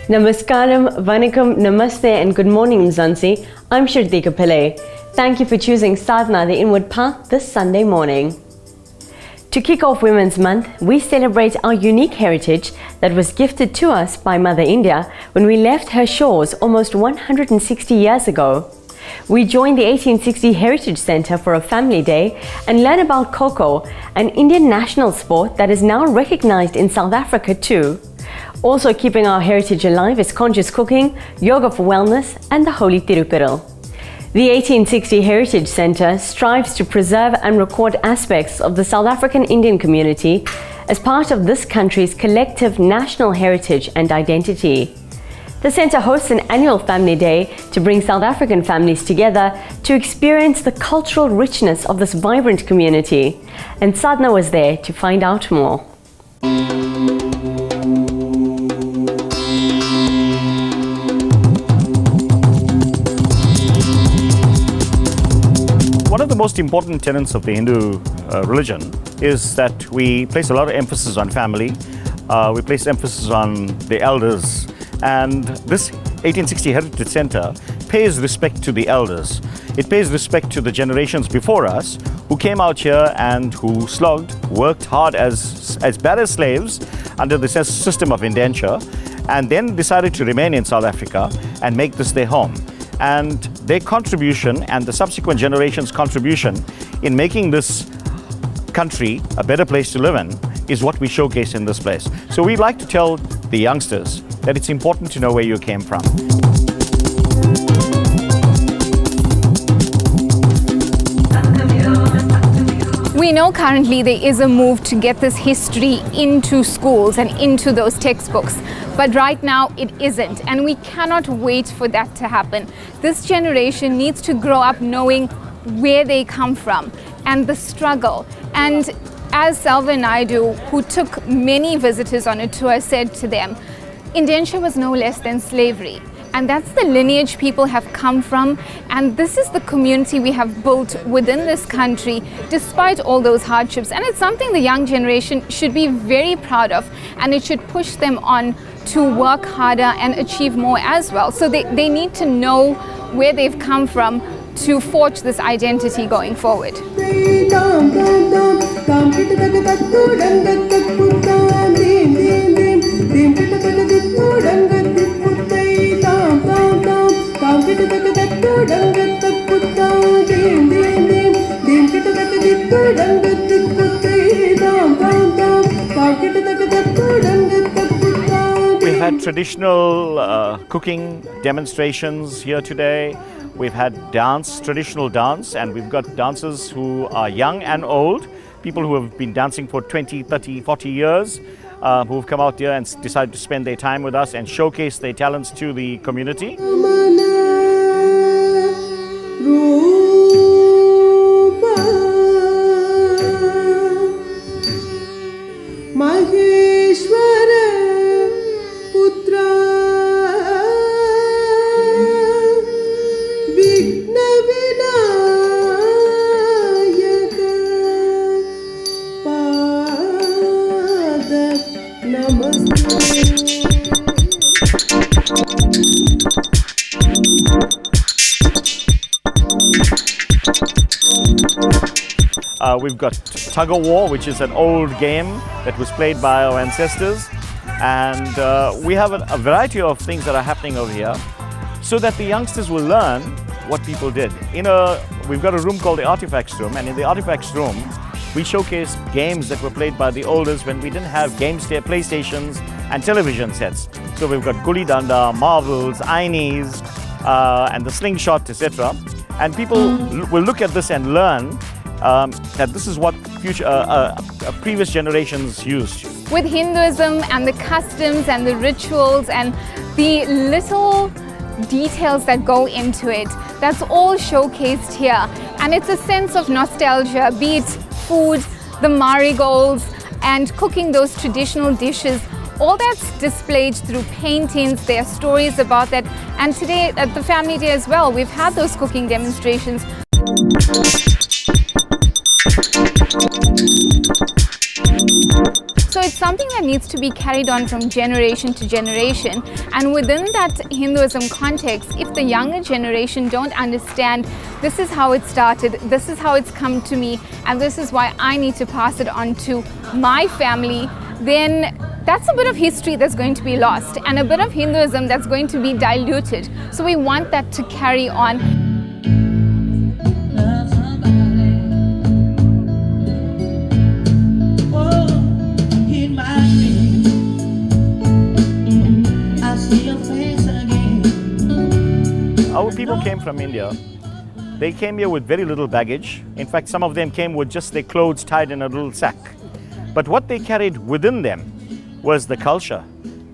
Namaskaram, Vanakkam, Namaste and good morning Mzansi. I'm Shritika Pillai. Thank you for choosing Sadhana, the Inward Path, this Sunday morning. To kick off Women's Month, we celebrate our unique heritage that was gifted to us by Mother India when we left her shores almost 160 years ago. We joined the 1860 Heritage Centre for a family day and learn about Kho-Kho, an Indian national sport that is now recognized in South Africa too. Also keeping our heritage alive is conscious cooking, yoga for wellness and the Holy Tirukural. The 1860 Heritage Centre strives to preserve and record aspects of the South African Indian community as part of this country's collective national heritage and identity. The centre hosts an annual family day to bring South African families together to experience the cultural richness of this vibrant community. And Sadhana was there to find out more. One of the most important tenets of the Hindu religion is that we place a lot of emphasis on family. We place emphasis on the elders. And this 1860 Heritage Centre pays respect to the elders. It pays respect to the generations before us who came out here and who slogged, worked hard as bad as slaves under the system of indenture, and then decided to remain in South Africa and make this their home. And their contribution and the subsequent generations' contribution in making this country a better place to live in is what we showcase in this place. So we'd like to tell the youngsters that it's important to know where you came from. We know currently there is a move to get this history into schools and into those textbooks, but right now it isn't, and we cannot wait for that to happen. This generation needs to grow up knowing where they come from and the struggle. And as Selva Naidu, who took many visitors on a tour, said to them, indenture was no less than slavery. And that's the lineage people have come from, and this is the community we have built within this country despite all those hardships. And it's something the young generation should be very proud of, and it should push them on to work harder and achieve more as well. So they need to know where they've come from to forge this identity going forward. We've had traditional cooking demonstrations here today. We've had traditional dance, and we've got dancers who are young and old, people who have been dancing for 20, 30, 40 years, who've come out here and decided to spend their time with us and showcase their talents to the community. We've got tug of war, which is an old game that was played by our ancestors, and we have a variety of things that are happening over here so that the youngsters will learn what people did. We've got a room called the Artifacts Room, and in the Artifacts Room we showcase games that were played by the oldest when we didn't have PlayStations and television sets. So we've got Gulli Danda, Marbles, Einis, and the Slingshot, etc. And people will look at this and learn that this is what previous generations used. With Hinduism and the customs and the rituals and the little details that go into it, that's all showcased here. And it's a sense of nostalgia, be it food, the marigolds, and cooking those traditional dishes. All that's displayed through paintings, there are stories about that. And today at the Family Day as well, we've had those cooking demonstrations. So it's something that needs to be carried on from generation to generation. And within that Hinduism context, if the younger generation don't understand this is how it started, this is how it's come to me, and this is why I need to pass it on to my family, then that's a bit of history that's going to be lost and a bit of Hinduism that's going to be diluted. So we want that to carry on. Our people came from India. They came here with very little baggage. In fact, some of them came with just their clothes tied in a little sack. But what they carried within them was the culture,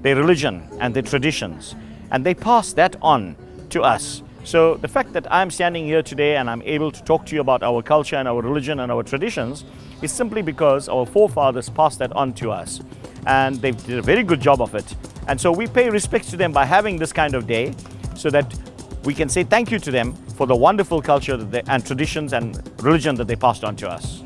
their religion, and their traditions. And they passed that on to us. So the fact that I'm standing here today and I'm able to talk to you about our culture and our religion and our traditions is simply because our forefathers passed that on to us. And they did a very good job of it. And so we pay respect to them by having this kind of day so that we can say thank you to them for the wonderful culture and traditions and religion that they passed on to us.